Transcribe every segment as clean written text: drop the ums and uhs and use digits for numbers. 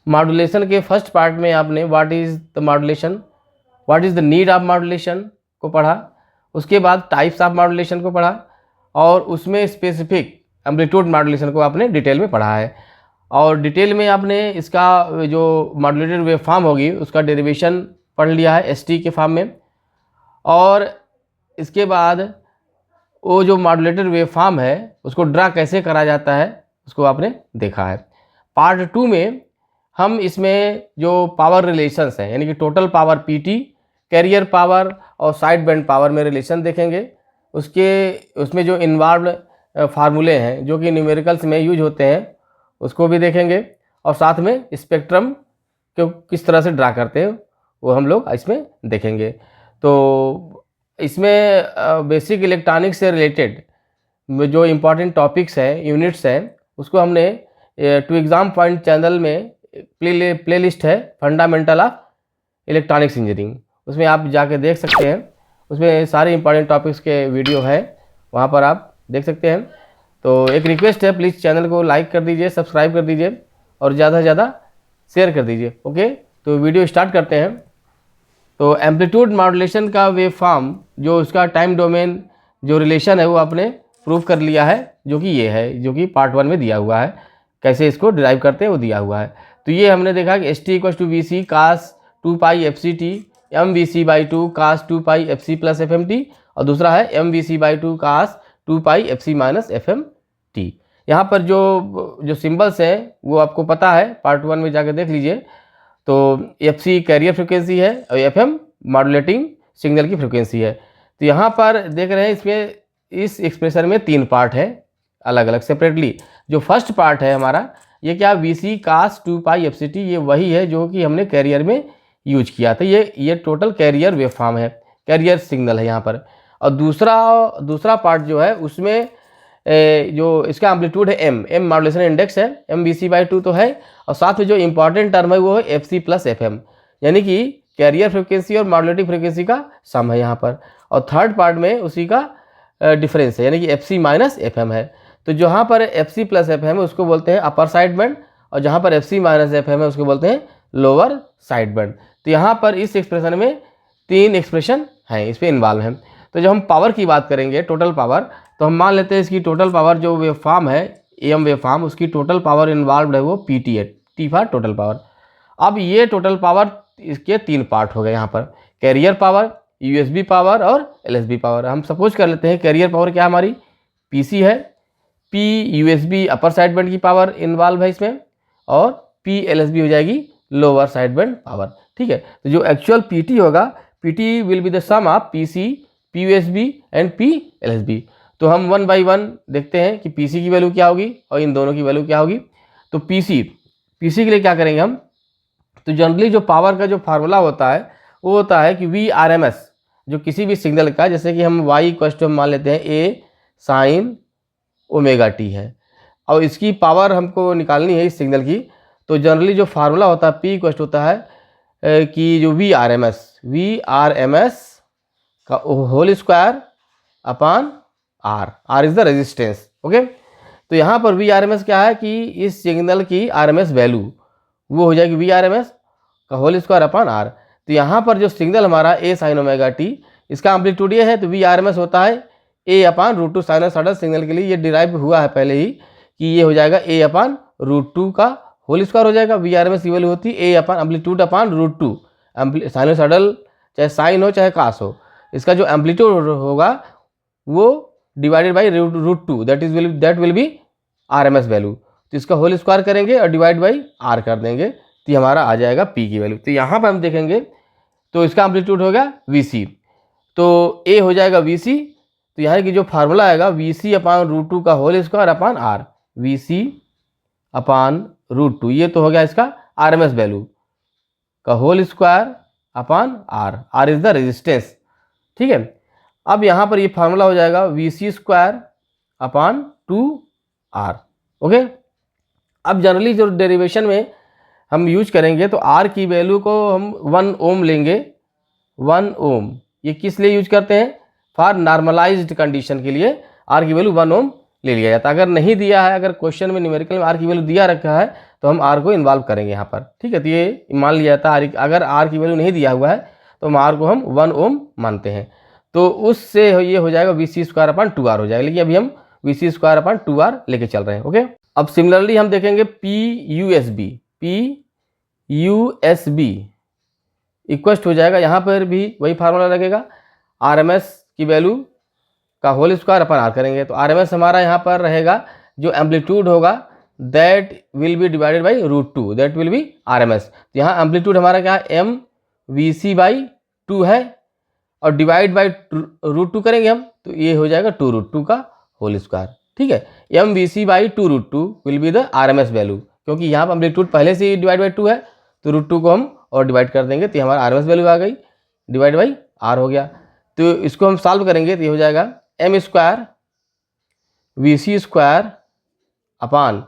Modulation के first part में आपने what is the modulation, what is the need of modulation को पढ़ा। उसके बाद टाइप्स ऑफ मॉड्यूलेशन को पढ़ा और उसमें स्पेसिफिक एम्पलीट्यूड मॉड्यूलेशन को आपने डिटेल में पढ़ा है। और डिटेल में आपने इसका जो मॉड्यूलेटेड वेव फॉर्म होगी उसका डेरिवेशन पढ़ लिया है एसटी के फॉर्म में। और इसके बाद वो जो मॉड्यूलेटेड वेव फॉर्म है उसको ड्रा कैसे करा जाता है उसको आपने देखा है। पार्ट 2 में हम इसमें जो पावर रिलेशंस हैं यानी कि total power PT, carrier power और साइड बैंड पावर में रिलेशन देखेंगे। उसमें जो इन्वॉल्व फार्मूले हैं जो कि न्यूमेरिकल्स में यूज होते हैं उसको भी देखेंगे। और साथ में स्पेक्ट्रम को किस तरह से ड्रा करते हैं वो हम लोग इसमें देखेंगे। तो इसमें बेसिक इलेक्ट्रॉनिक्स से रिलेटेड जो इम्पोर्टेंट टॉपिक्स हैं, यूनिट्स हैं, उसको हमने टू एग्ज़ाम पॉइंट चैनल में प्लेलिस्ट है फंडामेंटल ऑफ इलेक्ट्रॉनिक्स इंजीनियरिंग, उसमें आप जाके देख सकते हैं। उसमें सारे इंपॉर्टेंट टॉपिक्स के वीडियो है, वहाँ पर आप देख सकते हैं। तो एक रिक्वेस्ट है, प्लीज़ चैनल को लाइक कर दीजिए, सब्सक्राइब कर दीजिए और ज़्यादा से ज़्यादा शेयर कर दीजिए। ओके, तो वीडियो स्टार्ट करते हैं। तो एम्पलीट्यूड मॉड्यूलेशन का वेव फॉर्म जो उसका टाइम डोमेन जो रिलेशन है वो आपने प्रूव कर लिया है, जो कि ये है, जो कि पार्ट 1 में दिया हुआ है। कैसे इसको डिराइव करते हैं वो दिया हुआ है। तो ये हमने देखा कि S T equal to V C cos 2 pi F C T M V C by 2 cos 2 pi F C plus F M T, और दूसरा है M V C by 2 cos 2 pi F C minus F M T. यहाँ पर जो symbols हैं वो आपको पता है, पार्ट 1 में जाकर देख लीजिए। तो एफ सी कैरियर फ्रिक्वेंसी है और एफ एम मॉड्यूलेटिंग सिग्नल की फ्रिक्वेंसी है। तो यहाँ पर देख रहे हैं इसमें इस एक्सप्रेशन में 3 पार्ट है अलग अलग सेपरेटली। जो फर्स्ट पार्ट है हमारा ये क्या, V C cos 2 pi F C T, ये वही है जो कि हमने कैरियर में यूज किया था। ये टोटल कैरियर वेव फॉर्म है, कैरियर सिग्नल है यहाँ पर। और दूसरा पार्ट जो है उसमें जो इसका एम्पलीट्यूड है एम मॉड्यूलेशन इंडेक्स है, एम वी सी बाई 2 तो है, और साथ में जो इंपॉर्टेंट टर्म है वो है F C plus F M, यानी कि कैरियर फ्रिक्वेंसी और मॉड्यूलेटिंग फ्रिक्वेंसी का सम है यहाँ पर। और थर्ड पार्ट में उसी का डिफरेंस है, यानी कि F C minus F M है। तो जहाँ पर F C plus F M है उसको बोलते हैं अपर साइड बैंड, और जहाँ पर F C minus F M है उसको बोलते हैं लोअर साइड बैंड। तो यहाँ पर इस एक्सप्रेशन में 3 एक्सप्रेशन हैं, इस पर इन्वॉल्व हैं। तो जब हम पावर की बात करेंगे, टोटल पावर, तो हम मान लेते हैं इसकी टोटल पावर जो वेव फॉर्म है एम वेव फॉर्म, उसकी टोटल पावर इन्वॉल्व है वो पी टी है, टी फॉर टोटल पावर। अब ये टोटल पावर इसके 3 पार्ट हो गए यहाँ पर, कैरियर पावर, यूएसबी पावर और एलएसबी पावर। हम सपोज कर लेते हैं कैरियर पावर क्या हमारी पीसी है, पी यूएसबी अपर साइड बैंड की पावर इन्वॉल्व है इसमें, और पी एलएसबी हो जाएगी लोअर साइड बैंड पावर। ठीक है, तो जो एक्चुअल पीटी होगा, PT will be the sum of PC, P USB and P LSB. तो हम 1 बाई 1 देखते हैं कि पीसी की वैल्यू क्या होगी और इन दोनों की वैल्यू क्या होगी। तो पीसी के लिए क्या करेंगे हम, तो जनरली जो पावर का जो फार्मूला होता है वो होता है कि वी आर एम एस, जो किसी भी सिग्नल का, जैसे कि हम वाई इक्वल मान लेते हैं ए साइन ओमेगा टी है, और इसकी पावर हमको निकालनी है इस सिग्नल की। तो जनरली जो फार्मूला होता है पी इक्वल होता है कि जो वी आर एम एस का whole square upon R is the resistance. Okay, तो यहाँ पर वी आर एम एस क्या है कि इस सिग्नल की आर एम एस वैल्यू वो हो जाएगी वी आर एम एस का होल स्क्वायर अपॉन आर। तो यहाँ पर जो सिग्नल हमारा ए साइन ओमेगा टी, इसका एम्पलीट्यूड ये है, तो वी आर एम एस होता है A upon root 2 sinusoidal signal के लिए ये डिराइव हुआ है पहले ही कि ये हो जाएगा ए अपान रूट 2 का होल स्क्वायर हो जाएगा। वी आर एम एस की वैल्यू होती है A upon amplitude upon root 2, sinusoidal चाहे साइन हो चाहे कास हो, इसका जो एम्पलीट्यूड होगा वो divided by root 2, that will be R M S value. तो इसका होल स्क्वायर करेंगे और डिवाइड बाई आर कर देंगे, तो ये हमारा आ जाएगा पी की वैल्यू। तो यहाँ पर हम देखेंगे तो इसका एम्पलीट्यूड होगा वी सी, तो ए हो जाएगा वी सी। तो यहाँ की जो फार्मूला आएगा वी सी अपान रूट 2 का whole square upon R, V C upon root 2, ये तो हो गया इसका आर एम एस वैल्यू का whole square upon R is the resistance. ठीक है, अब यहाँ पर ये फार्मूला हो जाएगा V C square upon 2R। Okay, अब जनरली जो डेरिवेशन में हम यूज करेंगे तो आर की वैल्यू को हम 1 ओम लेंगे। 1 ओम ये किस लिए यूज करते हैं, फॉर नॉर्मलाइज्ड कंडीशन के लिए आर की वैल्यू 1 ओम ले लिया जाता है। अगर नहीं दिया है, अगर क्वेश्चन में न्यूमेरिकल में आर की वैल्यू दिया रखा है तो हम आर को इन्वॉल्व करेंगे यहाँ पर, ठीक है। तो ये मान लिया जाता है अगर आर की वैल्यू नहीं दिया हुआ है तो हम आर को हम 1 ओम मानते हैं, तो उससे ये हो जाएगा Vc² 2R हो जाएगा, लेकिन अभी हम Vc² 2R लेके चल रहे हैं, ओके। अब सिमिलरली हम देखेंगे PUSB इक्वस्ट हो जाएगा, यहाँ पर भी वही फार्मूला लगेगा, RMS की वैल्यू का होल स्क्वायर अपन आर करेंगे। तो RMS हमारा यहाँ पर रहेगा जो एम्पलीट्यूड होगा that will B divided by √2, that will B RMS। तो यहाँ एम्पलीट्यूड हमारा क्या है MVc/2 है और डिवाइड बाई √2 करेंगे हम, तो ये हो जाएगा 2√2 का होल स्क्वायर, ठीक है। MVc/2 √2 will be the RMS value, क्योंकि यहाँ पर एम्पलीट्यूड पहले से ही डिवाइड बाई 2 है, तो √2 को हम और डिवाइड कर देंगे तो हमारा RMS वैल्यू आ गई, डिवाइड बाई R हो गया। तो इसको हम सॉल्व करेंगे तो ये हो जाएगा m² Vc² अपान,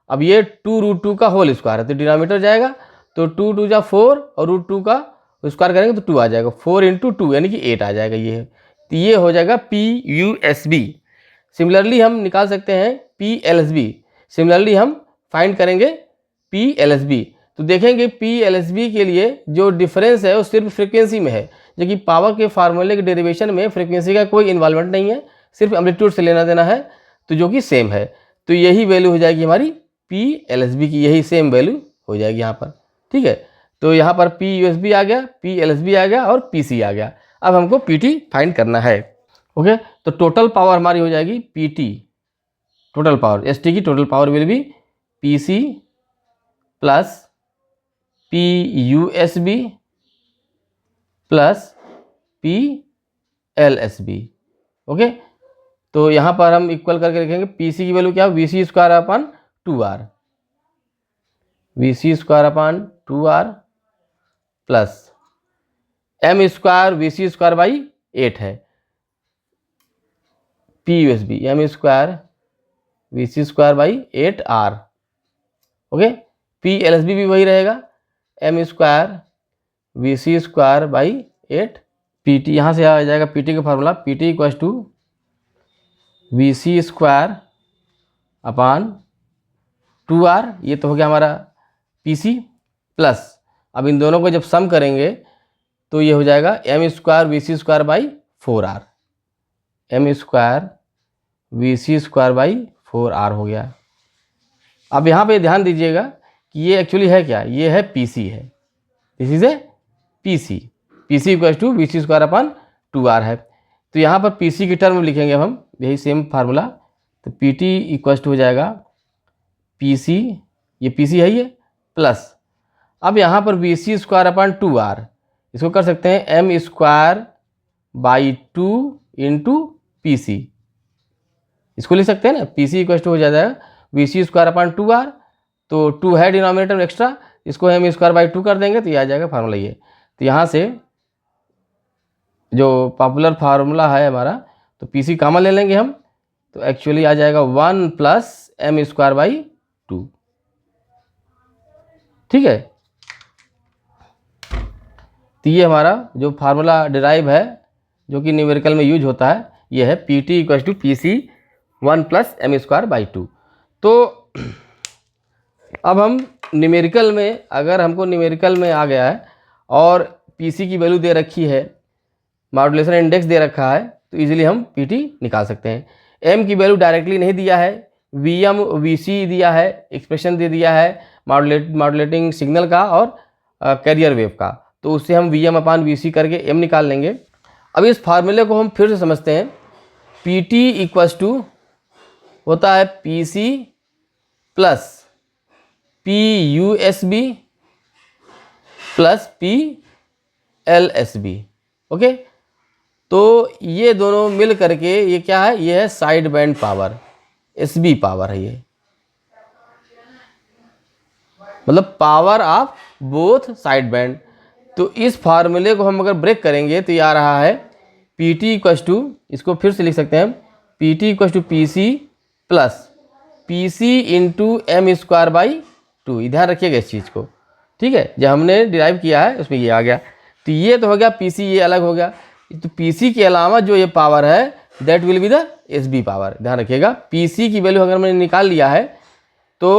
अब ये 2√2 का होल स्क्वायर है तो डिनोमिनेटर जाएगा, तो 2 2 जा 4 और √2 का स्क्वायर करेंगे तो 2 आ जाएगा, 4 × 2 यानी कि 8 आ जाएगा ये, तो ये हो जाएगा PUSB। सिमिलरली हम निकाल सकते हैं PLSB, सिमिलरली हम फाइंड करेंगे PLSB। तो देखेंगे PLSB के लिए जो डिफरेंस है वो सिर्फ फ्रीक्वेंसी में है, जो कि पावर के फार्मूले के डेरिवेशन में फ्रीक्वेंसी का कोई इन्वॉल्वमेंट नहीं है, सिर्फ एम्पलीट्यूड से लेना देना है, तो जो कि सेम है, तो यही वैल्यू हो जाएगी हमारी PLSB की, यही सेम वैल्यू हो जाएगी यहाँ पर, ठीक है। तो यहाँ पर PUSB आ गया, PLSB आ गया और PC आ गया। अब हमको PT फाइंड करना है, ओके। तो टोटल पावर हमारी हो जाएगी PT, टोटल पावर ST की total power will be PC plus PUSB plus PLSB, okay. तो यहाँ पर हम इक्वल करके लिखेंगे PC की वैल्यू क्या है Vc² 2R, Vc² 2R plus m² Vc² 8 है, PUSB m² Vc² 8R, okay. PLSB भी वही रहेगा m² Vc² 8 PT, यहाँ से आ जाएगा PT का फार्मूला PT = Vc² अपान 2R, ये तो हो गया हमारा PC प्लस, अब इन दोनों को जब सम करेंगे तो ये हो जाएगा m² Vc² 4R, m² Vc² 4R हो गया। अब यहाँ पे ध्यान दीजिएगा कि ये एक्चुअली है क्या, ये है PC है, this is a PC, PC = Vc² 2R है। तो यहाँ पर PC की टर्म लिखेंगे अब हम यही सेम फार्मूला, तो PT = हो जाएगा PC, ये PC है ये प्लस, अब यहाँ पर Vc² 2R, इसको कर सकते हैं m² / 2 × PC, इसको लिख सकते हैं ना, PC = हो जाएगा Vc² 2R, तो 2 है डिनोमिनेटर में एक्स्ट्रा, इसको हम m² / 2 कर देंगे तो ये आ जाएगा फार्मूला ये। तो यहाँ से जो पॉपुलर फार्मूला है हमारा, तो PC कॉमन ले लेंगे हम, तो एक्चुअली आ जाएगा 1 + m² / 2, ठीक है। तो ये हमारा जो फार्मूला डिराइव है जो कि न्यूमेरिकल में यूज होता है, ये है PT = PC 1 + m² / 2। तो अब हम न्यूमेरिकल में, अगर हमको न्यूमेरिकल में आ गया है और PC की वैल्यू दे रखी है, मॉड्यूलेशन इंडेक्स दे रखा है, तो इजीली हम PT निकाल सकते हैं। M की वैल्यू डायरेक्टली नहीं दिया है, VM VC दिया है, एक्सप्रेशन दे दिया है मॉड्यूलेटिंग सिग्नल का और कैरियर वेव का, तो उससे हम VM/VC करके M निकाल लेंगे। अब इस फार्मूले को हम फिर से समझते हैं। PT = होता है PC plus PUSB plus PLSB, okay. तो ये दोनों मिल करके ये क्या है, ये है side band power, SB power है ये, मतलब power of both side band. तो इस फार्मूले को हम अगर ब्रेक करेंगे तो ये आ रहा है PT = इसको फिर से लिख सकते हैं PT = PC plus PC × m² / 2, ध्यान रखिएगा इस चीज़ को, ठीक है। जो हमने डिराइव किया है उसमें ये आ गया, तो ये तो हो गया PC, ये अलग हो गया। तो PC के अलावा जो ये पावर है that will be the SB power, ध्यान रखिएगा। PC की वैल्यू अगर मैंने निकाल लिया है तो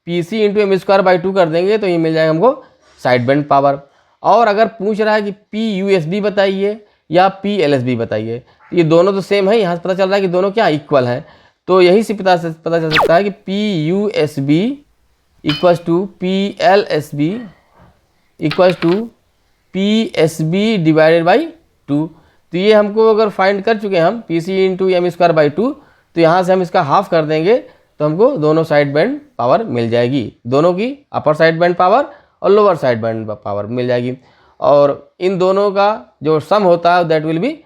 PC into M square by 2 कर देंगे तो ये मिल जाएगा हमको साइड बैंड पावर। और अगर पूछ रहा है कि PUSB बताइए या PLSB बताइए, तो ये दोनों तो सेम है, यहाँ से पता चल रहा है कि दोनों क्या इक्वल हैं। तो यही से पता चल सकता है कि PUSB equals to PLSB equals to PSB divided by 2। तो ये हमको अगर फाइंड कर चुके हैं हम PC into M square by 2, तो यहाँ से हम इसका हाफ कर देंगे तो हमको दोनों साइड बैंड पावर मिल जाएगी, दोनों की अपर साइड बैंड पावर और लोअर साइड बैंड पावर मिल जाएगी। और इन दोनों का जो सम होता है that will B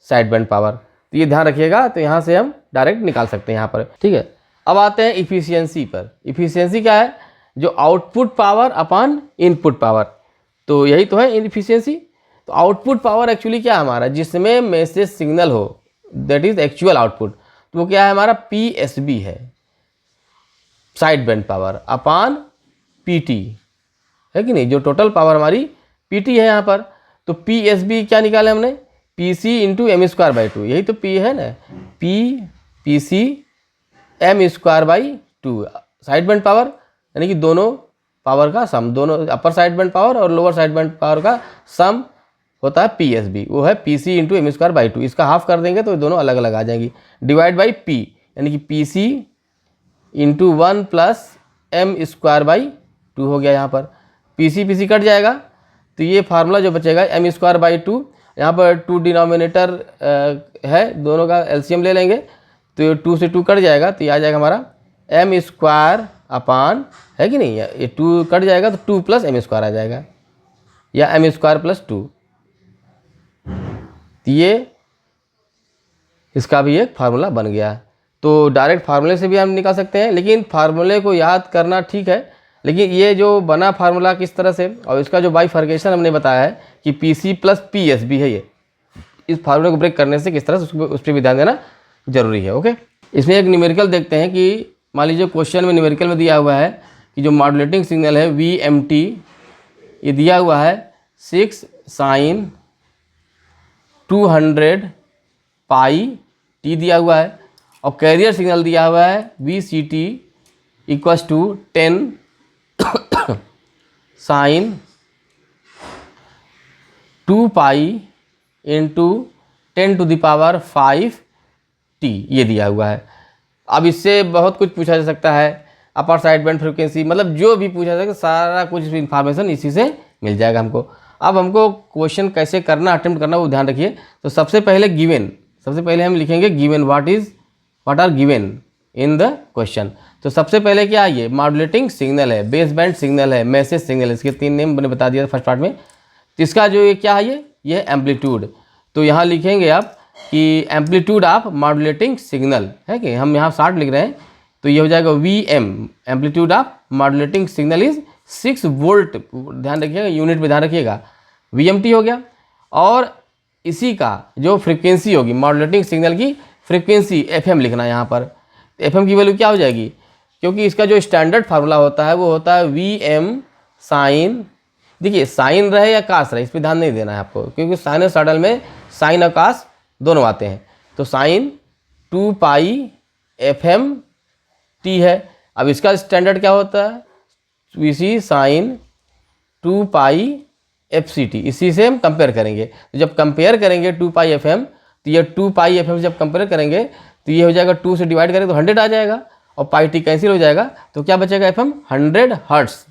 side band power. तो ये ध्यान रखिएगा, तो यहाँ से हम डायरेक्ट निकाल सकते हैं यहाँ पर, ठीक है। अब आते हैं इफिशियंसी पर। इफिशियंसी क्या है? जो output power upon input power, तो यही तो है इफिशियंसी। तो आउटपुट पावर एक्चुअली क्या है हमारा, जिसमें मैसेज सिग्नल हो, दैट इज एक्चुअल आउटपुट, तो वो क्या है हमारा PSB है, side band power upon PT, है कि नहीं। जो टोटल पावर हमारी PT है यहाँ पर, तो PSB क्या निकाले हमने, PC into M square by 2, यही तो P है ना, PC M square by 2 side band power, यानी कि दोनों पावर का सम, दोनों अपर साइड बैंड पावर और लोअर साइड बैंड पावर का सम होता है PSB, वो है PC into M square by 2। इसका हाफ कर देंगे तो दोनों अलग अलग आ जाएंगी, डिवाइड बाई P, यानी कि PC into 1 plus M square by 2 हो गया। यहाँ पर PC कट जाएगा, तो ये फार्मूला जो बचेगा एम स्क्वायर बाई 2, यहाँ पर 2 डिनोमिनेटर है, दोनों का LCM ले लेंगे तो 2 से 2 कट जाएगा, तो ये आ जाएगा हमारा एम स्क्वायर अपान, है कि नहीं, ये 2 कट जाएगा तो 2 प्लस एम स्क्वायर आ जाएगा, या एम स्क्वायर प्लस 2। तो ये इसका भी एक फार्मूला बन गया। तो डायरेक्ट फार्मूले से भी हम निकाल सकते हैं, लेकिन फार्मूले को याद करना ठीक है, लेकिन ये जो बना फार्मूला किस तरह से, और इसका जो बाइफर्केशन हमने बताया है कि PC प्लस PSB है, ये इस फार्मूले को ब्रेक करने से किस तरह से उस पर भी ध्यान देना जरूरी है। ओके, इसमें एक न्यूमेरिकल देखते हैं कि मान लीजिए क्वेश्चन में न्यूमेरिकल में दिया हुआ है कि जो मॉड्यूलेटिंग सिग्नल है VMT, ये दिया हुआ है 6 sin 200 पाई T दिया हुआ है, और कैरियर सिग्नल दिया हुआ है VCT इक्वल्स टू 10 sin 2 पाई into 10 to the power 5T, ये दिया हुआ है। अब इससे बहुत कुछ पूछा जा सकता है, अपर साइड बैंड फ्रिक्वेंसी, मतलब जो भी पूछा जा सकता है सारा कुछ इन्फॉर्मेशन इसी से मिल जाएगा हमको। अब हमको क्वेश्चन कैसे करना, अटेम्प्ट करना, वो ध्यान रखिए। तो सबसे पहले गिवन, सबसे पहले हम लिखेंगे given, what are given in the question. तो सबसे पहले क्या है, ये मॉड्यूलेटिंग सिग्नल है, बेस बैंड सिग्नल है, मैसेज सिग्नल है, इसके 3 नेम मैंने बता दिया फर्स्ट पार्ट में। तो इसका जो ये क्या है, ये एम्पलीट्यूड। तो यहाँ लिखेंगे आप कि एम्पलीट्यूड ऑफ मॉड्यूलेटिंग सिग्नल, है कि हम यहाँ 60 लिख रहे हैं, तो ये हो जाएगा VM, amplitude of modulating signal is 6 volt, ध्यान रखिएगा, यूनिट में ध्यान रखिएगा, VMT हो गया। और इसी का जो फ्रिक्वेंसी होगी, मॉड्यूलेटिंग सिग्नल की फ्रिक्वेंसी FM लिखना है यहाँ पर। FM की वैल्यू क्या हो जाएगी, क्योंकि इसका जो स्टैंडर्ड फार्मूला होता है वो होता है VM साइन, देखिए साइन रहे या कास रहे, इस पर ध्यान नहीं देना है आपको, क्योंकि साइनसॉइडल में साइन और कास दोनों आते हैं। तो साइन 2 पाई FMT है। अब इसका स्टैंडर्ड क्या होता है, VC साइन 2 पाई FCT, इसी से हम कंपेयर करेंगे। तो जब कंपेयर करेंगे 2 पाई FM, तो ये 2 पाई FM जब कंपेयर करेंगे तो ये हो जाएगा 2 से डिवाइड करेंगे तो 100 आ जाएगा, और पाई T कैंसिल हो जाएगा, तो क्या बचेगा FM 100 हर्ट्स,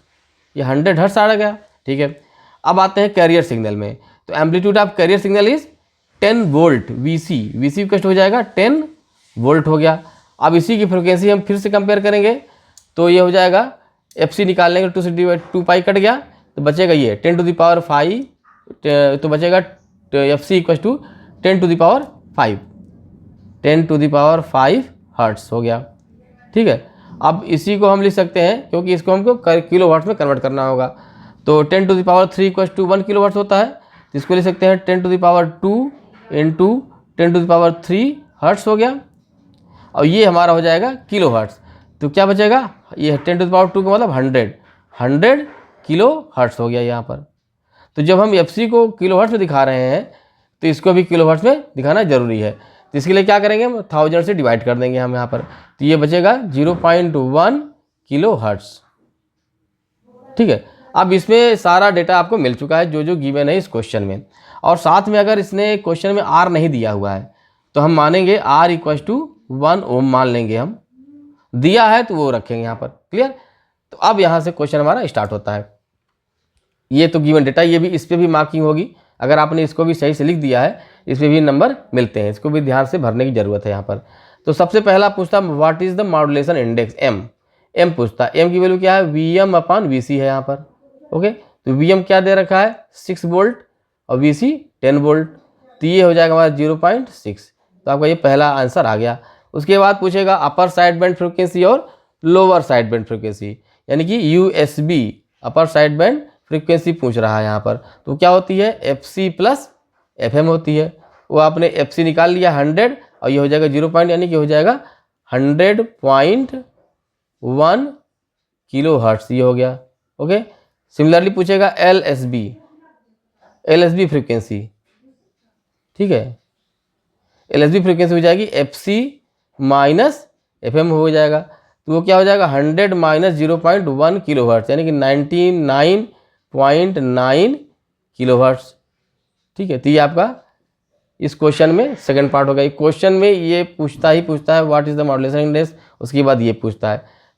ये 100 हर्ट्स आ गया, ठीक है। अब आते हैं कैरियर सिग्नल में। तो amplitude of carrier signal is 10 volt, VC कस्ट हो जाएगा 10 वोल्ट हो गया। अब इसी की फ्रिक्वेंसी हम फिर से कंपेयर करेंगे, तो ये हो जाएगा FC निकाल लेंगे, 2 से डिवाइड 2 पाई कट गया, तो बचेगा ये 10 टू द पावर 5, तो बचेगा FC equals to 10 to the power 5, 10 to the power 5 hertz हो गया, ठीक है। अब इसी को हम लिख सकते हैं, क्योंकि इसको हमको किलो वाट में कन्वर्ट करना होगा, तो 10 to the power 3 equals to 1 kilo watt होता है, तो इसको लिख सकते हैं 10 to the power 2 into 10 to the power 3 hertz हो गया, और ये हमारा हो जाएगा किलो हर्ट्स। तो क्या बचेगा, ये 10 टू द पावर 2 का मतलब 100 किलो हर्ट्स हो गया यहाँ पर। तो जब हम FC को किलो हर्ट्स में दिखा रहे हैं, तो इसको भी किलो हर्ट्स में दिखाना जरूरी है। तो इसके लिए क्या करेंगे, हम 1000 से डिवाइड कर देंगे हम यहाँ पर, तो ये बचेगा 0.1 किलो हर्ट्स, ठीक है, अब इसमें सारा डेटा आपको मिल चुका है जो जो गिवन है इस क्वेश्चन में। और साथ में अगर इसने क्वेश्चन में आर नहीं दिया हुआ है तो हम मानेंगे आर इक्वल टू 1 ओम मान लेंगे हम, दिया है तो वो रखेंगे यहाँ पर। क्लियर? तो अब यहाँ से क्वेश्चन हमारा स्टार्ट होता है। ये तो गिवन डेटा, ये भी इस पर भी मार्किंग होगी। अगर आपने इसको भी सही से लिख दिया है इस पर भी नंबर मिलते हैं, इसको भी ध्यान से भरने की ज़रूरत है यहाँ पर। तो सबसे पहला पूछता what is the modulation index M पूछता है। एम की वैल्यू क्या है? वीएम अपॉन वीसी है यहाँ पर। ओके, तो वीएम क्या दे रखा है? 6 वोल्ट और वीसी 10 वोल्ट, तो ये हो जाएगा हमारा 0.6। तो आपका ये पहला आंसर आ गया। उसके बाद पूछेगा अपर साइड बैंड फ्रिक्वेंसी और लोअर साइड बैंड फ्रिक्वेंसी, यानी कि यूएसबी अपर साइड बैंड फ्रिक्वेंसी पूछ रहा है यहाँ पर। तो क्या होती है? एफसी प्लस एफएम होती है। वो आपने एफसी निकाल लिया 100 और ये हो जाएगा 0 पॉइंट, यानी कि हो जाएगा 100.1 किलो हर्ट्स, ये हो गया। ओके, सिमिलरली पूछेगा एलएसबी फ्रिक्वेंसी। ठीक है, एलएसबी फ्रिक्वेंसी हो जाएगी एफसी माइनस एफएम हो जाएगा। तो वो क्या हो जाएगा? 100 माइनस 0.1 किलो हर्ट्स, यानी कि 99.9 किलो हर्ट्स। ठीक है, तो ये आपका इस क्वेश्चन में सेकंड पार्ट होगा। क्वेश्चन में ये पूछता है what is the modulation index, उसके बाद ये पूछता है।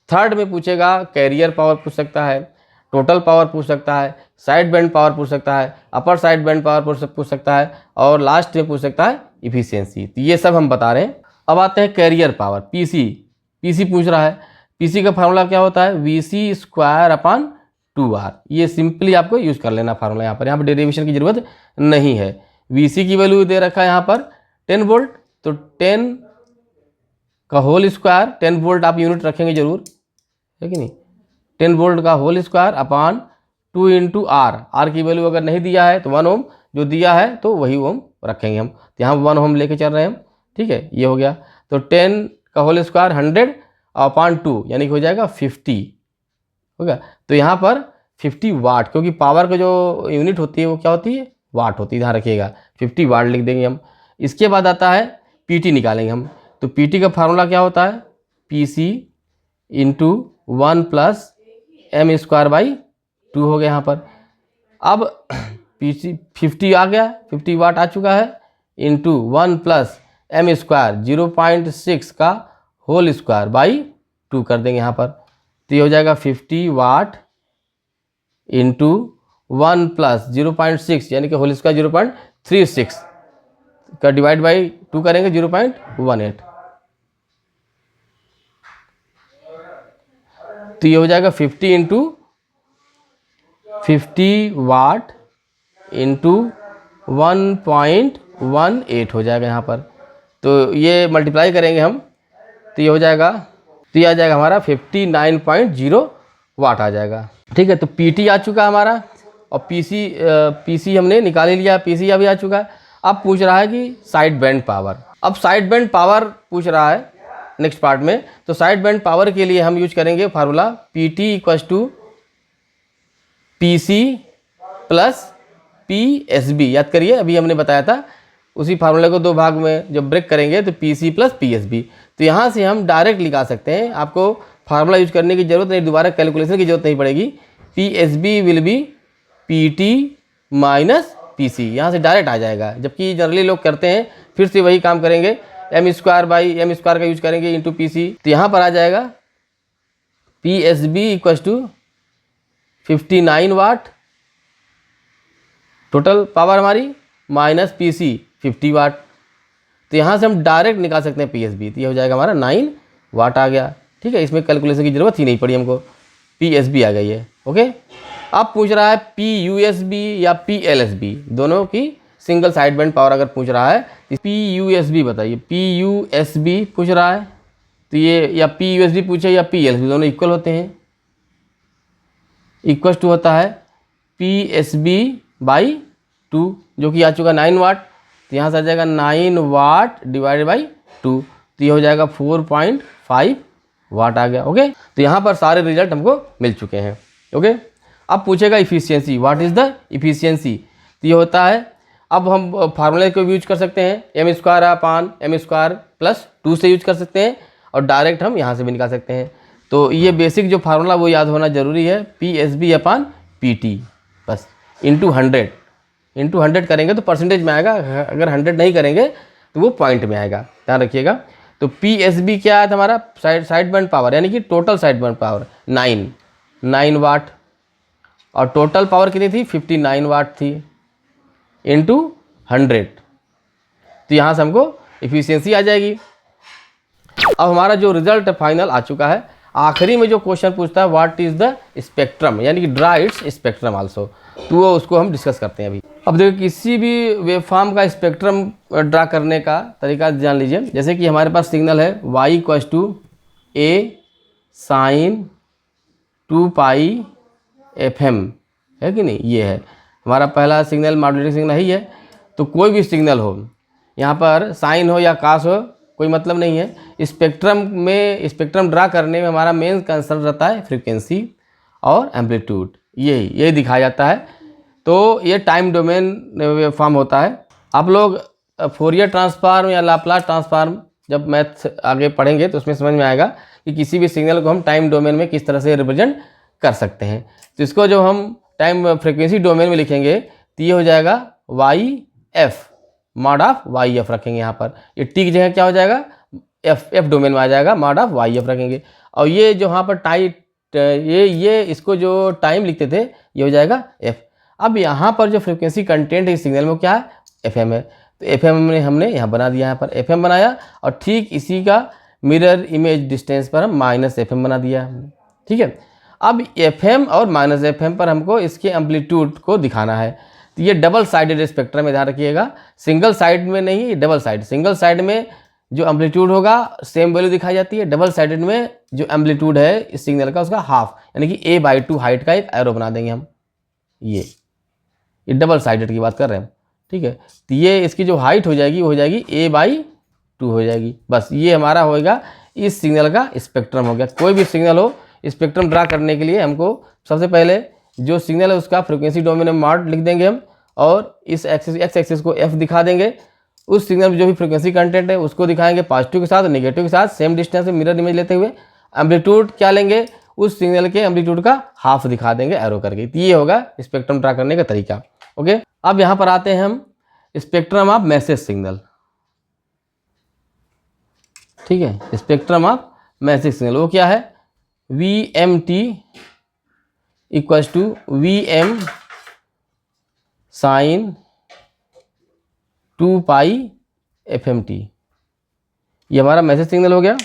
थर्ड में पूछेगा कैरियर पावर पूछ सकता है, टोटल पावर पूछ सकता है, साइड बैंड पावर पूछ सकता है, अपर साइड बैंड पावर पूछ सकता है, और लास्ट में पूछ सकता है इफिशियंसी। तो ये सब हम बता रहे हैं। अब आते हैं कैरियर पावर, पीसी पूछ रहा है। पीसी का फार्मूला क्या होता है? VC square upon 2R। ये सिंपली आपको यूज कर लेना फार्मूला, यहाँ पर डेरिवेशन की जरूरत नहीं है। वीसी की वैल्यू दे रखा है यहाँ पर 10 वोल्ट, तो 10 का होल स्क्वायर, 10 वोल्ट आप यूनिट रखेंगे जरूर, है कि नहीं? 10 वोल्ट का whole square upon 2 into R की वैल्यू अगर नहीं दिया है तो 1 ओम, जो दिया है तो वही ओम रखेंगे हम। तो यहाँ 1 ओम लेके चल रहे हैं हम। ठीक है, ये हो गया। तो 10 का होल स्क्वायर 100 अपॉन 2, यानी कि हो जाएगा 50। हो गया। तो यहाँ पर 50 वाट, क्योंकि पावर का जो यूनिट होती है वो क्या होती है? वाट होती है, ध्यान रखिएगा। 50 वाट लिख देंगे हम। इसके बाद आता है पीटी निकालेंगे हम। तो पीटी का फार्मूला क्या होता है? PC into 1 plus M square by 2 हो गया यहाँ पर। अब पीसी 50 आ गया, 50 वाट आ चुका है, इंटू 1 प्लस एम स्क्वायर 0.6 का होल स्क्वायर बाई 2 कर देंगे यहाँ पर। तो ये हो जाएगा 50 वाट इंटू 1 प्लस 0.6, यानी कि होल स्क्वायर 0.36 का डिवाइड बाई 2 करेंगे 0.18। तो ये हो जाएगा 50 इंटू 50 वाट इंटू 1.18 हो जाएगा यहाँ पर। तो ये मल्टीप्लाई करेंगे हम, तो ये हो जाएगा, तो ये आ जाएगा हमारा 59.0 वाट आ जाएगा। ठीक है, तो पीटी आ चुका हमारा, और पीसी हमने निकाल ही लिया, पीसी अभी आ चुका है। अब पूछ रहा है कि साइड बैंड पावर। अब साइड बैंड पावर पूछ रहा है नेक्स्ट पार्ट में। तो साइड बैंड पावर के लिए हम यूज करेंगे formula PT equals to PC plus PSB. याद करिए, अभी हमने बताया था उसी फार्मूले को 2 भाग में जब ब्रेक करेंगे तो पीसी प्लस पीएसबी। तो यहाँ से हम डायरेक्ट लिखा सकते हैं, आपको फार्मूला यूज करने की जरूरत नहीं, दोबारा कैलकुलेशन की जरूरत नहीं पड़ेगी। PSB will be PT minus PC, यहाँ से डायरेक्ट आ जाएगा। जबकि जनरली लोग करते हैं फिर से वही काम करेंगे, M square by M square का यूज करेंगे इंटू पीसी। तो यहाँ पर आ जाएगा PSB equals to 59 watt total power हमारी, माइनस पीसी 50 वाट। तो यहाँ से हम डायरेक्ट निकाल सकते हैं पीएसबी। तो ये हो जाएगा हमारा 9 वाट आ गया। ठीक है, इसमें कैलकुलेशन की जरूरत ही नहीं पड़ी हमको, पीएसबी आ गई है। ओके, अब पूछ रहा है पीयूएसबी या पीएलएसबी, दोनों की सिंगल साइड बैंड पावर अगर पूछ रहा है। पीयूएसबी बताइए, पीयूएसबी पूछ रहा है, तो ये या पीयूएसबी पूछे या पीएलएसबी, दोनों इक्वल होते हैं। इक्वल टू होता है पीएसबी बाई 2, जो कि आ चुका 9 वाट। तो यहाँ से आ जाएगा 9 वाट डिवाइडेड बाई 2, तो ये हो जाएगा 4.5 वाट आ गया। ओके, तो यहाँ पर सारे रिजल्ट हमको मिल चुके हैं। ओके, अब पूछेगा efficiency, what is the efficiency. तो ये होता है, अब हम फार्मूले को यूज कर सकते हैं, M square upon M square plus 2 से यूज कर सकते हैं, और डायरेक्ट हम यहाँ से भी निकाल सकते हैं। तो ये बेसिक जो फार्मूला वो याद होना ज़रूरी है, PSB/PT, बस इंटू 100 करेंगे तो परसेंटेज में आएगा, अगर 100 नहीं करेंगे तो वो पॉइंट में आएगा, ध्यान रखिएगा। तो PSB क्या है हमारा, साइड बैंड पावर, यानी कि टोटल साइड बैंड पावर 9 वाट, और टोटल पावर कितनी थी 59 वाट थी, इंटू 100। तो यहाँ से हमको इफिशियंसी आ जाएगी। अब हमारा जो रिजल्ट फाइनल आ चुका है, आखिरी में जो क्वेश्चन पूछता है व्हाट इज द स्पेक्ट्रम, यानी कि ड्रा इट्स स्पेक्ट्रम आल्सो, तो वो उसको हम डिस्कस करते हैं अभी। अब देखो किसी भी वेवफॉर्म का स्पेक्ट्रम ड्रा करने का तरीका जान लीजिए। जैसे कि हमारे पास सिग्नल है y = a sin 2π FM, है कि नहीं, ये है हमारा पहला सिग्नल, मॉड्यूलेटिंग सिग्नल ही है। तो कोई भी सिग्नल हो, यहाँ पर साइन हो या कास हो, कोई मतलब नहीं है। स्पेक्ट्रम ड्रा करने में हमारा मेन कंसर्न रहता है फ्रीक्वेंसी और एम्पलीट्यूड, यही दिखाया जाता है। तो ये टाइम डोमेन फॉर्म होता है। आप लोग फोरियर ट्रांसफॉर्म या लाप्लास ट्रांसफॉर्म जब मैथ आगे पढ़ेंगे तो उसमें समझ में आएगा कि किसी भी सिग्नल को हम टाइम डोमेन में किस तरह से रिप्रेजेंट कर सकते हैं। तो इसको जब हम टाइम फ्रीक्वेंसी डोमेन में लिखेंगे तो ये हो जाएगा YF, मॉड ऑफ YF रखेंगे यहाँ पर। ये टी की जगह क्या हो जाएगा, F डोमेन में आ जाएगा, मॉड ऑफ YF रखेंगे। और ये जो यहाँ पर ये इसको जो टाइम लिखते थे ये हो जाएगा F। अब यहाँ पर जो फ्रीक्वेंसी कंटेंट है इस सिग्नल में क्या है, FM है। तो FM हमने यहाँ बना दिया, यहाँ पर FM बनाया, और ठीक इसी का मिरर इमेज डिस्टेंस पर हम -FM बना दिया, ठीक है। अब FM और -FM पर हमको इसके एम्पलीट्यूड को दिखाना है। तो ये डबल साइडेड स्पेक्ट्रम में ध्यान रखिएगा, सिंगल साइड में नहीं, ये डबल साइड। सिंगल साइड में जो एम्पलीट्यूड होगा सेम वैल्यू दिखाई जाती है, डबल साइडेड में जो एम्पलीट्यूड है इस सिग्नल का उसका हाफ, यानी कि a/2 हाइट का एक एरो बना देंगे हम। ये डबल साइडेड की बात कर रहे हैं, ठीक है। तो ये इसकी जो हाइट हो जाएगी वो हो जाएगी a/2 हो जाएगी, बस ये हमारा होएगा इस सिग्नल का स्पेक्ट्रम हो गया। कोई भी सिग्नल हो, स्पेक्ट्रम ड्रा करने के लिए हमको सबसे पहले जो सिग्नल है उसका फ्रीक्वेंसी डोमेन में मॉड लिख देंगे हम, और इस एक्सिस x एक्सिस को F दिखा देंगे। उस सिग्नल में जो भी फ्रीक्वेंसी कंटेंट है उसको दिखाएंगे पॉजिटिव के साथ, नेगेटिव के साथ, सेम डिस्टेंस में मिरर इमेज लेते हुए। एम्पलीट्यूड क्या लेंगे, उस सिग्नल के एम्पलीट्यूड का हाफ दिखा देंगे एरो करके। तो ये होगा स्पेक्ट्रम ड्रा करने का तरीका, ओके। अब यहाँ पर आते हैं हम स्पेक्ट्रम ऑफ मैसेज सिग्नल, ठीक है। स्पेक्ट्रम ऑफ मैसेज सिग्नल वो क्या है, VMT = VM sin 2π FMT, ये हमारा मैसेज सिग्नल हो गया।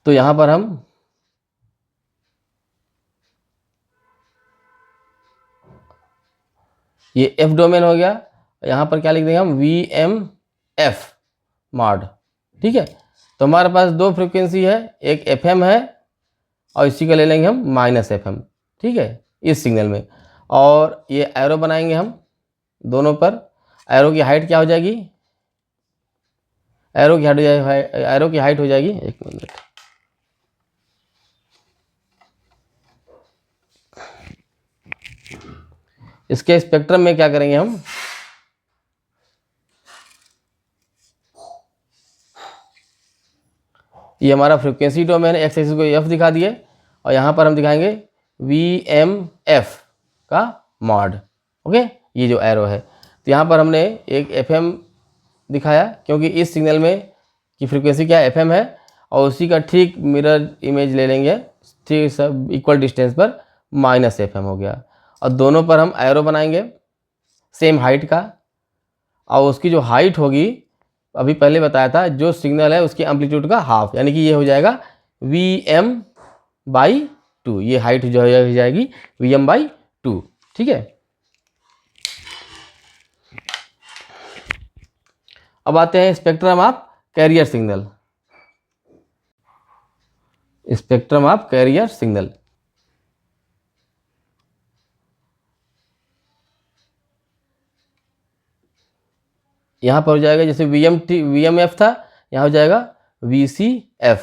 तो यहाँ पर हम ये F डोमेन हो गया, यहाँ पर क्या लिख देंगे हम, VMF मॉड, ठीक है। तो हमारे पास दो फ्रीक्वेंसी है, एक FM है और इसी का ले लेंगे हम -FM, ठीक है, इस सिग्नल में। और ये एरो बनाएंगे हम दोनों पर। एरो की हाइट क्या हो जाएगी, एरो की हाइट हो जाएगी, एक मिनट, इसके स्पेक्ट्रम में क्या करेंगे हम, ये हमारा फ्रीक्वेंसी डोमेन है, एक्स एक्सिस को F दिखा दिए, और यहाँ पर हम दिखाएंगे VMF का मॉड, ओके। ये जो एरो है, तो यहाँ पर हमने एक FM दिखाया क्योंकि इस सिग्नल में की फ्रीक्वेंसी क्या है, FM है, और उसी का ठीक मिरर इमेज ले लेंगे, ठीक सब इक्वल डिस्टेंस पर -FM हो गया। और दोनों पर हम एरो बनाएंगे सेम हाइट का, और उसकी जो हाइट होगी अभी पहले बताया था, जो सिग्नल है उसके एम्पलीट्यूड का हाफ, यानी कि ये हो जाएगा VM/2, ये हाइट जो हो जाएगी VM/2, ठीक है। अब आते हैं spectrum of carrier signal. Spectrum of carrier signal, यहाँ पर हो जाएगा जैसे VMF था, यहाँ हो जाएगा VCF,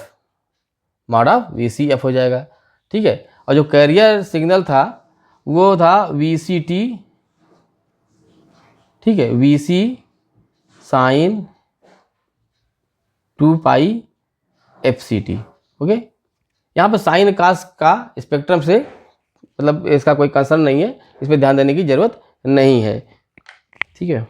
मॉड ऑफ VCF हो जाएगा, ठीक है। और जो कैरियर सिग्नल था वो था VCT, ठीक है, VC sin 2π/fct। ओके, यहाँ पर साइन कास का स्पेक्ट्रम से मतलब इसका कोई कंसर्न नहीं है, इस पर ध्यान देने की ज़रूरत नहीं है। ठीक है,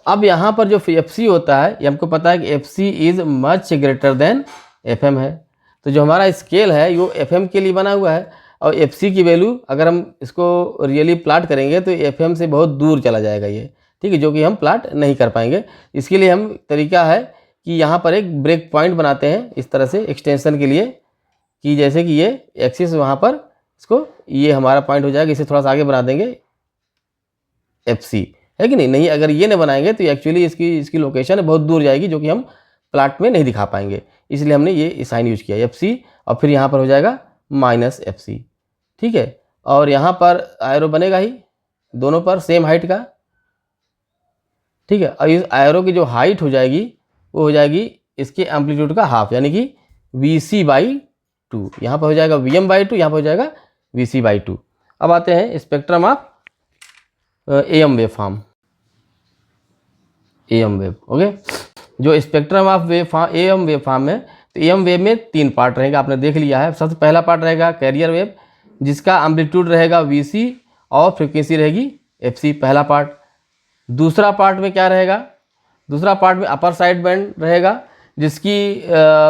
अब यहाँ पर जो FC होता है, ये हमको पता है कि FC is much greater than FM है। तो जो हमारा स्केल है वो FM के लिए बना हुआ है, और FC की वैल्यू अगर हम इसको रियली प्लाट करेंगे तो FM से बहुत दूर चला जाएगा ये। ठीक है, जो कि हम प्लाट नहीं कर पाएंगे। इसके लिए हम तरीका है कि यहाँ पर एक ब्रेक पॉइंट बनाते हैं इस तरह से एक्सटेंशन के लिए, कि जैसे कि ये एक्सिस वहाँ पर इसको ये हमारा पॉइंट हो जाएगा, इसे थोड़ा सा आगे बना देंगे FC, है कि नहीं। नहीं, अगर ये नहीं बनाएंगे तो एक्चुअली इसकी लोकेशन बहुत दूर जाएगी, जो कि हम प्लाट में नहीं दिखा पाएंगे। इसलिए हमने ये साइन यूज किया FC, और फिर यहाँ पर हो जाएगा -FC। ठीक है, और यहाँ पर एरो बनेगा ही दोनों पर सेम हाइट का। ठीक है, और इस एरो की जो हाइट हो जाएगी वो हो जाएगी इसके एम्पलीट्यूड का हाफ, यानी कि Vc/2। यहाँ पर हो जाएगा Vm/2, यहाँ पर हो जाएगा Vc/2। अब आते हैं spectrum of AM wave form, AM wave. Okay, जो spectrum of AM wave form है, तो AM वेव में 3 पार्ट रहेगा, आपने देख लिया है। सबसे पहला पार्ट रहेगा कैरियर वेव, जिसका एम्पलीट्यूड रहेगा Vc और फ्रिक्वेंसी रहेगी FC, पहला पार्ट। दूसरा पार्ट में क्या रहेगा, दूसरा पार्ट में अपर साइड बैंड रहेगा, जिसकी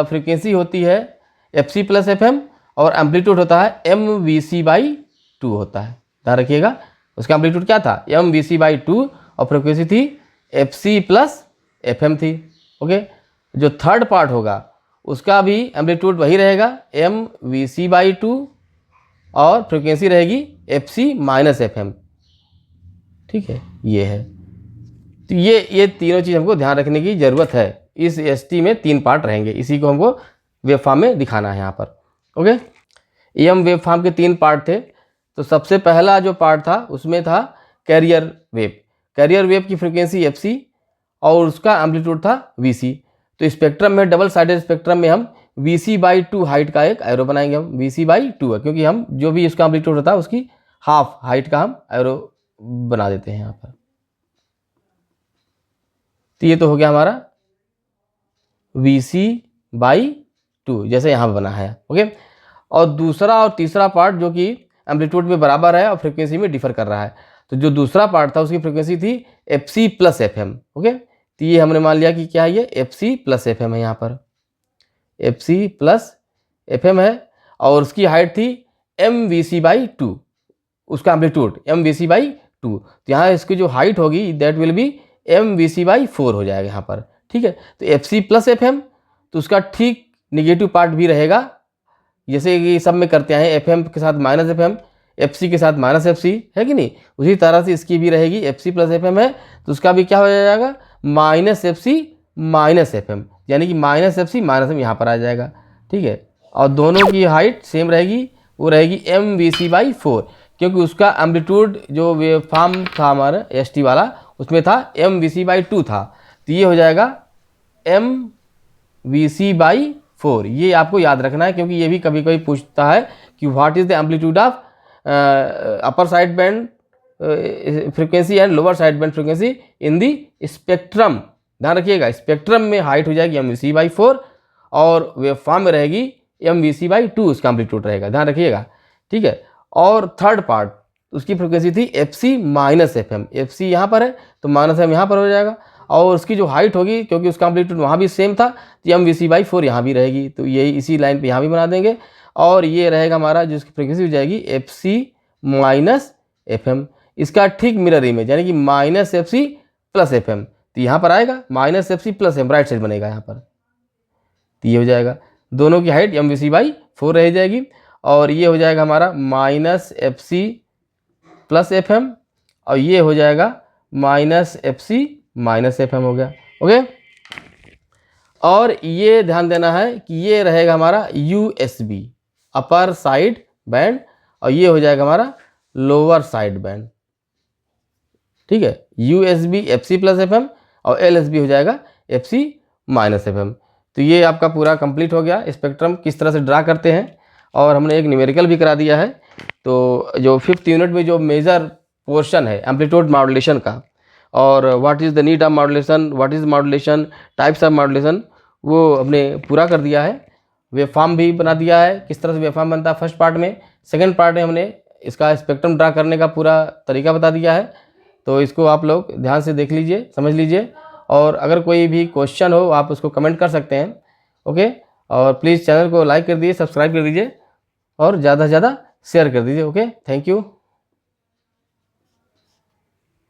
फ्रिक्वेंसी होती है FC + FM, और एम्पलीट्यूड होता है MVc/2 होता है। ध्यान रखिएगा, उसका एम्पलीट्यूड क्या था, MVc/2, और फ्रिक्वेंसी थी FC + FM थी। ओके, जो थर्ड पार्ट होगा उसका भी एम्पलीट्यूड वही रहेगा MVc/2, और फ्रिक्वेंसी रहेगी FC - FM। ठीक है, ये है। तो ये तीनों चीज़ हमको ध्यान रखने की ज़रूरत है। इस ST में 3 पार्ट रहेंगे, इसी को हमको वेव फॉर्म में दिखाना है यहाँ पर। ओके, AM वेव फॉर्म के 3 पार्ट थे। तो सबसे पहला जो पार्ट था उसमें था कैरियर वेव। कैरियर वेव की फ्रिक्वेंसी FC और उसका एम्पलीट्यूड था Vc। तो स्पेक्ट्रम में, डबल साइडेड स्पेक्ट्रम में हम Vc/2 हाइट का एक एरो बनाएंगे। हम Vc/2 है, क्योंकि हम जो भी इसका एम्पलीट्यूड होता है उसकी हाफ हाइट का हम एरो बना देते हैं यहाँ पर। तो ये तो हो गया हमारा Vc/2, जैसे यहाँ पर बना है। ओके, और दूसरा और तीसरा पार्ट जो कि एम्पलीट्यूड में बराबर है और फ्रिक्वेंसी में डिफर कर रहा है, तो जो दूसरा पार्ट था उसकी फ्रिक्वेंसी थी FC + FM। ओके, तो ये हमने मान लिया कि क्या है, ये FC + FM है, यहाँ पर FC + FM है, और उसकी हाइट थी MVc/2, उसका एम्पलीट्यूड MVc/2। तो यहाँ इसकी जो हाइट होगी दैट विल बी MVc/4 हो जाएगा यहाँ पर। ठीक है, तो FC + FM, तो उसका ठीक निगेटिव पार्ट भी रहेगा, जैसे कि सब में करते हैं, FM के साथ -FM, FC के साथ -FC, है कि नहीं। उसी तरह से इसकी भी रहेगी, FC + FM है तो उसका भी क्या हो जाएगा, -FC - FM, यानी कि -FC -FM यहाँ पर आ जाएगा। ठीक है, और दोनों की हाइट सेम रहेगी, वो रहेगी MVc/4, क्योंकि उसका एम्पलीट्यूड जो वेव फॉर्म था हमारा ST वाला, उसमें था MVc/2 था, तो ये हो जाएगा MVc/4। ये आपको याद रखना है, क्योंकि ये भी कभी कभी पूछता है कि what is the amplitude of upper side band frequency and lower side band frequency in the spectrum. ध्यान रखिएगा, स्पेक्ट्रम में हाइट हो जाएगी MVc/4 और वेव फॉर्म में रहेगी MVc/2, उसका एम्पलीट्यूड रहेगा। ध्यान रखिएगा, ठीक है। और थर्ड पार्ट, उसकी फ्रीक्वेंसी थी FC - FM। FC यहाँ पर है तो -M यहाँ पर हो जाएगा, और उसकी जो हाइट होगी, क्योंकि उसका एम्पलीट्यूड वहाँ भी सेम था, तो MVc/4 यहाँ भी रहेगी, तो यही इसी लाइन पे यहाँ भी बना देंगे। और ये रहेगा हमारा, जिसकी फ्रीक्वेंसी हो जाएगी FC - FM। इसका ठीक मिरर इमेज, यानी कि -FC + FM, तो यहाँ पर आएगा -FC + M, राइट साइड बनेगा यहाँ पर, तो ये हो जाएगा। दोनों की हाइट MVc/4 रह जाएगी, और ये हो जाएगा हमारा -FC + FM, और ये हो जाएगा -FC - FM हो गया। ओके, और ये ध्यान देना है कि ये रहेगा हमारा USB अपर साइड बैंड, और ये हो जाएगा हमारा लोअर साइड बैंड। ठीक है, USB FC + FM और LSB हो जाएगा FC - FM। तो ये आपका पूरा कंप्लीट हो गया, स्पेक्ट्रम किस तरह से ड्रा करते हैं, और हमने एक न्यूमेरिकल भी करा दिया है। तो जो 5th यूनिट में जो मेजर पोर्शन है एम्पलीट्यूड मॉड्यूलेशन का, और what is the need of modulation, what is modulation, types of modulation, वो हमने पूरा कर दिया है। वेव फॉर्म भी बना दिया है, किस तरह से वेव फॉर्म बनता है फर्स्ट पार्ट में। सेकंड पार्ट में हमने इसका स्पेक्ट्रम ड्रा करने का पूरा तरीका बता दिया है। तो इसको आप लोग ध्यान से देख लीजिए, समझ लीजिए, और अगर कोई भी क्वेश्चन हो आप उसको कमेंट कर सकते हैं। ओके, और प्लीज़ चैनल को लाइक कर दीजिए, सब्सक्राइब कर दीजिए और ज़्यादा से ज़्यादा शेयर कर दीजिए। Okay, thank you.